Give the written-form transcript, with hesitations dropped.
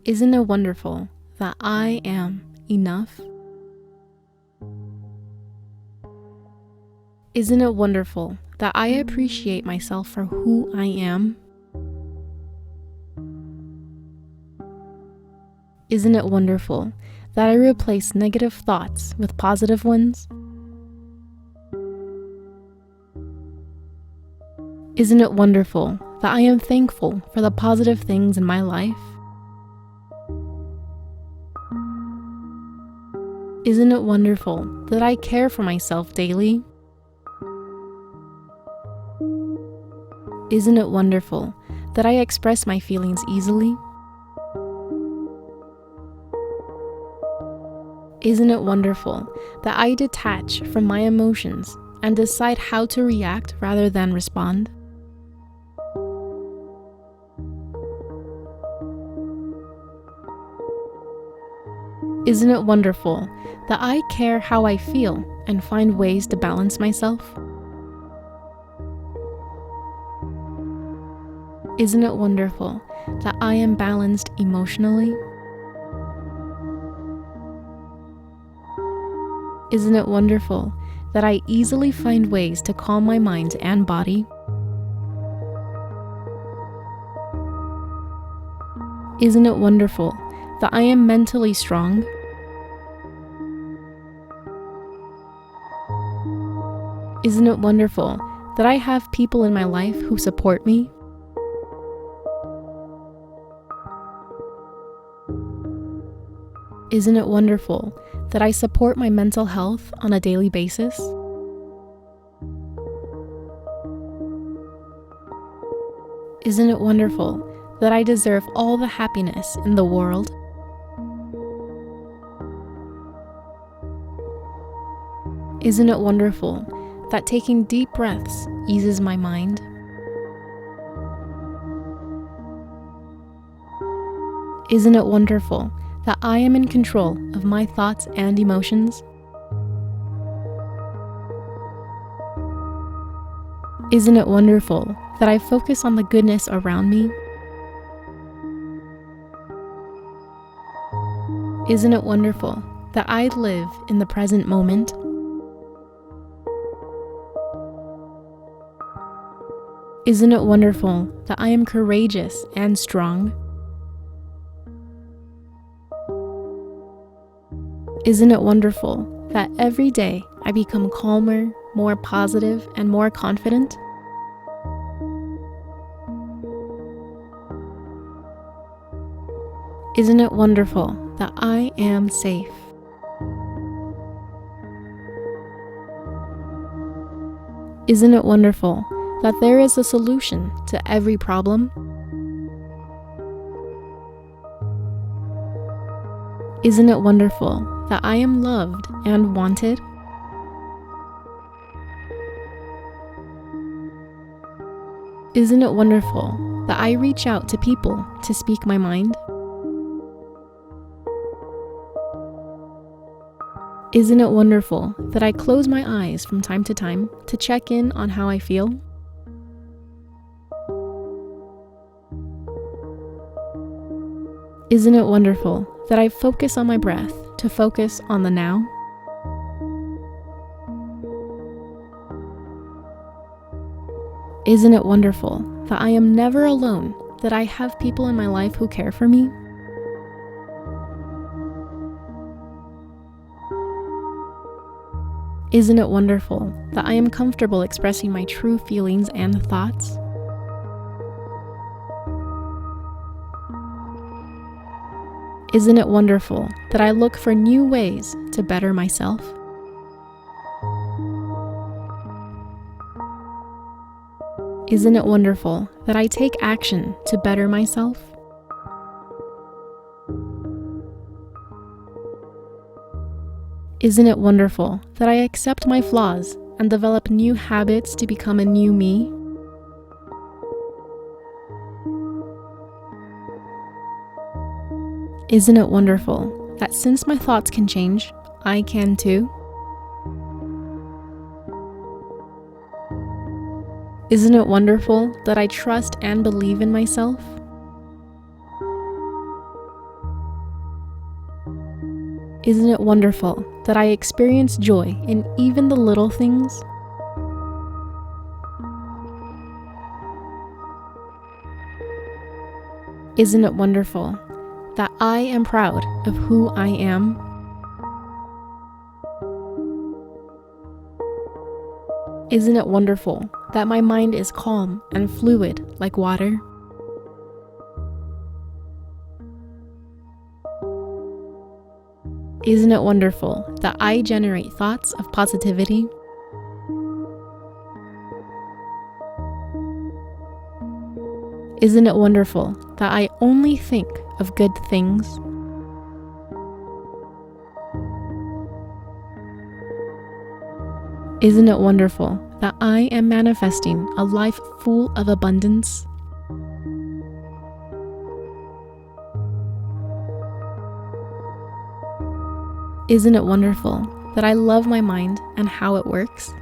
Isn't it wonderful that I am enough? Isn't it wonderful that I appreciate myself for who I am? Isn't it wonderful that I replace negative thoughts with positive ones? Isn't it wonderful that I am thankful for the positive things in my life? Isn't it wonderful that I care for myself daily? Isn't it wonderful that I express my feelings easily? Isn't it wonderful that I detach from my emotions and decide how to react rather than respond? Isn't it wonderful that I care how I feel and find ways to balance myself? Isn't it wonderful that I am balanced emotionally? Isn't it wonderful that I easily find ways to calm my mind and body? Isn't it wonderful that I am mentally strong? Isn't it wonderful that I have people in my life who support me? Isn't it wonderful that I support my mental health on a daily basis? Isn't it wonderful that I deserve all the happiness in the world? Isn't it wonderful that taking deep breaths eases my mind? Isn't it wonderful that I am in control of my thoughts and emotions? Isn't it wonderful that I focus on the goodness around me? Isn't it wonderful that I live in the present moment? Isn't it wonderful that I am courageous and strong? Isn't it wonderful that every day I become calmer, more positive, and more confident? Isn't it wonderful that I am safe? Isn't it wonderful that there is a solution to every problem? Isn't it wonderful that I am loved and wanted? Isn't it wonderful that I reach out to people to speak my mind? Isn't it wonderful that I close my eyes from time to time to check in on how I feel? Isn't it wonderful that I focus on my breath to focus on the now? Isn't it wonderful that I am never alone, that I have people in my life who care for me? Isn't it wonderful that I am comfortable expressing my true feelings and thoughts? Isn't it wonderful that I look for new ways to better myself? Isn't it wonderful that I take action to better myself? Isn't it wonderful that I accept my flaws and develop new habits to become a new me? Isn't it wonderful that since my thoughts can change, I can too? Isn't it wonderful that I trust and believe in myself? Isn't it wonderful that I experience joy in even the little things? Isn't it wonderful that I am proud of who I am? Isn't it wonderful that my mind is calm and fluid like water? Isn't it wonderful that I generate thoughts of positivity? Isn't it wonderful that I only think of good things? Isn't it wonderful that I am manifesting a life full of abundance? Isn't it wonderful that I love my mind and how it works?